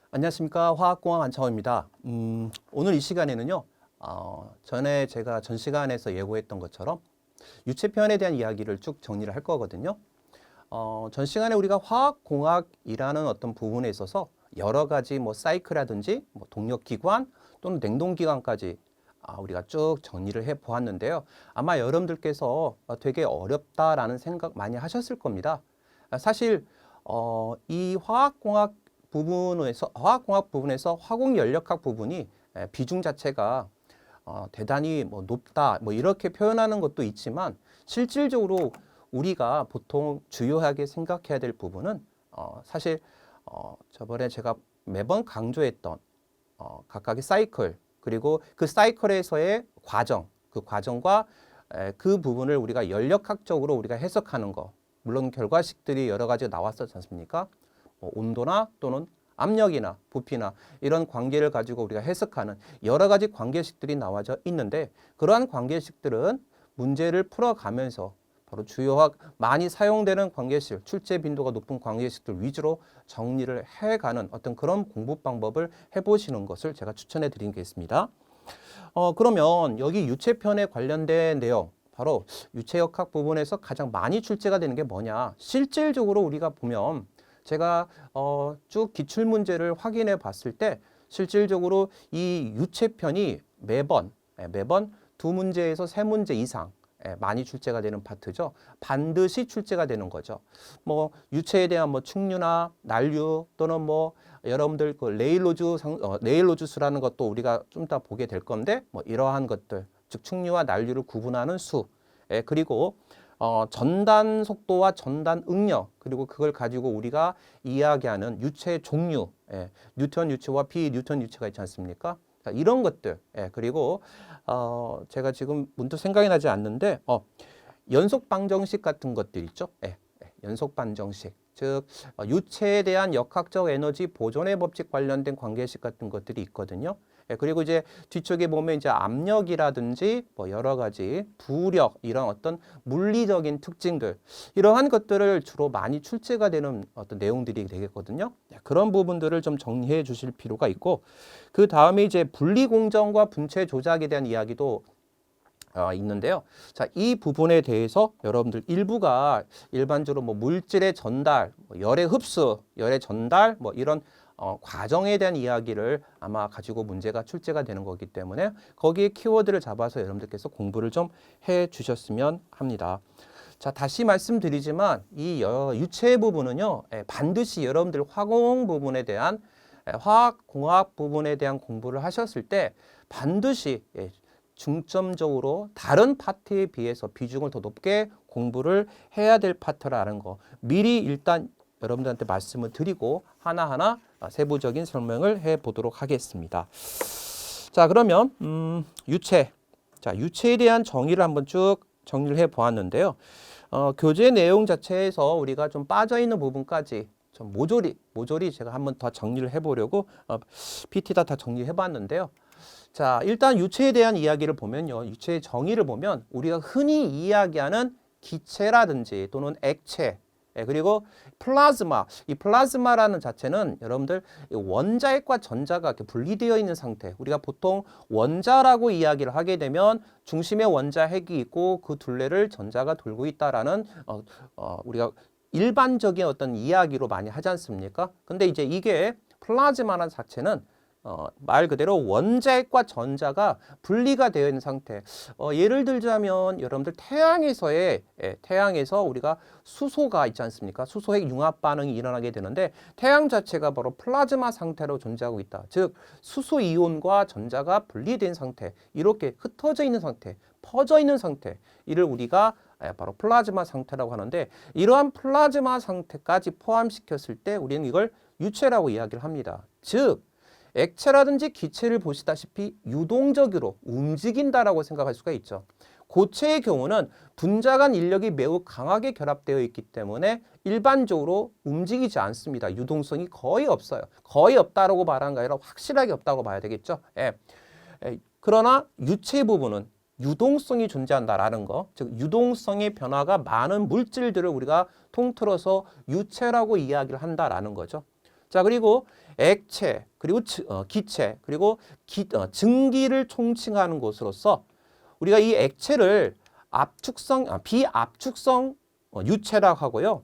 안녕하십니까. 화학공학 안창호입니다. 오늘 이 시간에는요, 전에 제가 전 시간에서 예고했던 것처럼 유체편에 대한 이야기를 쭉 정리를 할 거거든요. 전 시간에 우리가 화학공학이라는 어떤 부분에 있어서 여러 가지 뭐 사이클이라든지 뭐 동력기관 또는 냉동기관까지 우리가 쭉 정리를 해 보았는데요. 아마 여러분들께서 되게 어렵다라는 생각 많이 하셨을 겁니다. 사실 이 화학공학 부분에서 화공연력학 부분이 비중 자체가 대단히 뭐 높다 뭐 이렇게 표현하는 것도 있지만 실질적으로 우리가 보통 주요하게 생각해야 될 부분은 사실 저번에 제가 매번 강조했던 각각의 사이클 그리고 그 사이클에서의 과정 그 과정과 그 부분을 우리가 연력학적으로 우리가 해석하는 거 물론 결과식들이 여러 가지가 나왔었지 않습니까? 뭐 온도나 또는 압력이나 부피나 이런 관계를 가지고 우리가 해석하는 여러 가지 관계식들이 나와져 있는데 그러한 관계식들은 문제를 풀어가면서 바로 주요학 많이 사용되는 관계식, 출제 빈도가 높은 관계식들 위주로 정리를 해가는 어떤 그런 공부 방법을 해보시는 것을 제가 추천해 드리겠습니다. 그러면 여기 유체편에 관련된 내용 바로 유체역학 부분에서 가장 많이 출제가 되는 게 뭐냐 실질적으로 우리가 보면 제가 쭉 기출문제를 확인해 봤을 때 실질적으로 이 유체편이 매번 두 문제에서 세 문제 이상 많이 출제가 되는 파트죠. 반드시 출제가 되는 거죠. 뭐 유체에 대한 뭐 충류나 난류 또는 뭐 여러분들 그 레일로즈 수라는 것도 우리가 좀 이따 보게 될 건데 뭐 이러한 것들 즉 충류와 난류를 구분하는 수 그리고 전단 속도와 전단 응력 그리고 그걸 가지고 우리가 이야기하는 유체의 종류 뉴턴 유체와 비뉴턴 유체가 있지 않습니까? 자, 이런 것들 그리고 제가 지금 문득 생각이 나지 않는데 연속 방정식 같은 것들 있죠? 연속 방정식 즉 유체에 대한 역학적 에너지 보존의 법칙 관련된 관계식 같은 것들이 있거든요. 그리고 이제 뒤쪽에 보면 이제 압력이라든지 뭐 여러 가지 부력 이런 어떤 물리적인 특징들 이러한 것들을 주로 많이 출제가 되는 어떤 내용들이 되겠거든요. 그런 부분들을 좀 정리해 주실 필요가 있고 그 다음에 이제 분리공정과 분체 조작에 대한 이야기도 있는데요. 자, 이 부분에 대해서 여러분들 일부가 일반적으로 뭐 물질의 전달, 뭐 열의 흡수, 열의 전달, 뭐 이런 과정에 대한 이야기를 아마 가지고 문제가 출제가 되는 거기 때문에 거기에 키워드를 잡아서 여러분들께서 공부를 좀 해 주셨으면 합니다. 자, 다시 말씀드리지만 이 유체 부분은요, 반드시 여러분들 화공 부분에 대한 화학공학 부분에 대한 공부를 하셨을 때 반드시 중점적으로 다른 파트에 비해서 비중을 더 높게 공부를 해야 될 파트라는 거 미리 일단 여러분들한테 말씀을 드리고 하나하나 세부적인 설명을 해 보도록 하겠습니다. 자, 그러면 유체. 자, 유체에 대한 정의를 한번 쭉 정리를 해 보았는데요. 교재 내용 자체에서 우리가 좀 빠져 있는 부분까지 좀 모조리 제가 한번 더 정리를 해 보려고 PT다 다 정리해 봤는데요. 자, 일단 유체에 대한 이야기를 보면요. 유체의 정의를 보면 우리가 흔히 이야기하는 기체라든지 또는 액체 그리고 플라즈마. 이 플라즈마라는 자체는 여러분들 원자핵과 전자가 이렇게 분리되어 있는 상태. 우리가 보통 원자라고 이야기를 하게 되면 중심에 원자핵이 있고 그 둘레를 전자가 돌고 있다라는 우리가 일반적인 어떤 이야기로 많이 하지 않습니까? 근데 이제 이게 플라즈마라는 자체는 말 그대로 원자핵과 전자가 분리가 되어 있는 상태. 예를 들자면 여러분들 태양에서 우리가 수소가 있지 않습니까? 수소핵 융합 반응이 일어나게 되는데 태양 자체가 바로 플라즈마 상태로 존재하고 있다. 즉 수소 이온과 전자가 분리된 상태, 이렇게 흩어져 있는 상태, 퍼져 있는 상태, 이를 우리가 바로 플라즈마 상태라고 하는데 이러한 플라즈마 상태까지 포함시켰을 때 우리는 이걸 유체라고 이야기를 합니다. 즉 액체라든지 기체를 보시다시피 유동적으로 움직인다라고 생각할 수가 있죠. 고체의 경우는 분자 간 인력이 매우 강하게 결합되어 있기 때문에 일반적으로 움직이지 않습니다. 유동성이 거의 없어요. 거의 없다라고 말하는 게 아니라 확실하게 없다고 봐야 되겠죠. 그러나 유체 부분은 유동성이 존재한다라는 거, 즉 유동성의 변화가 많은 물질들을 우리가 통틀어서 유체라고 이야기를 한다라는 거죠. 자, 그리고 액체, 그리고 기체, 그리고 증기를 총칭하는 것으로서 우리가 이 액체를 비압축성 유체라고 하고요.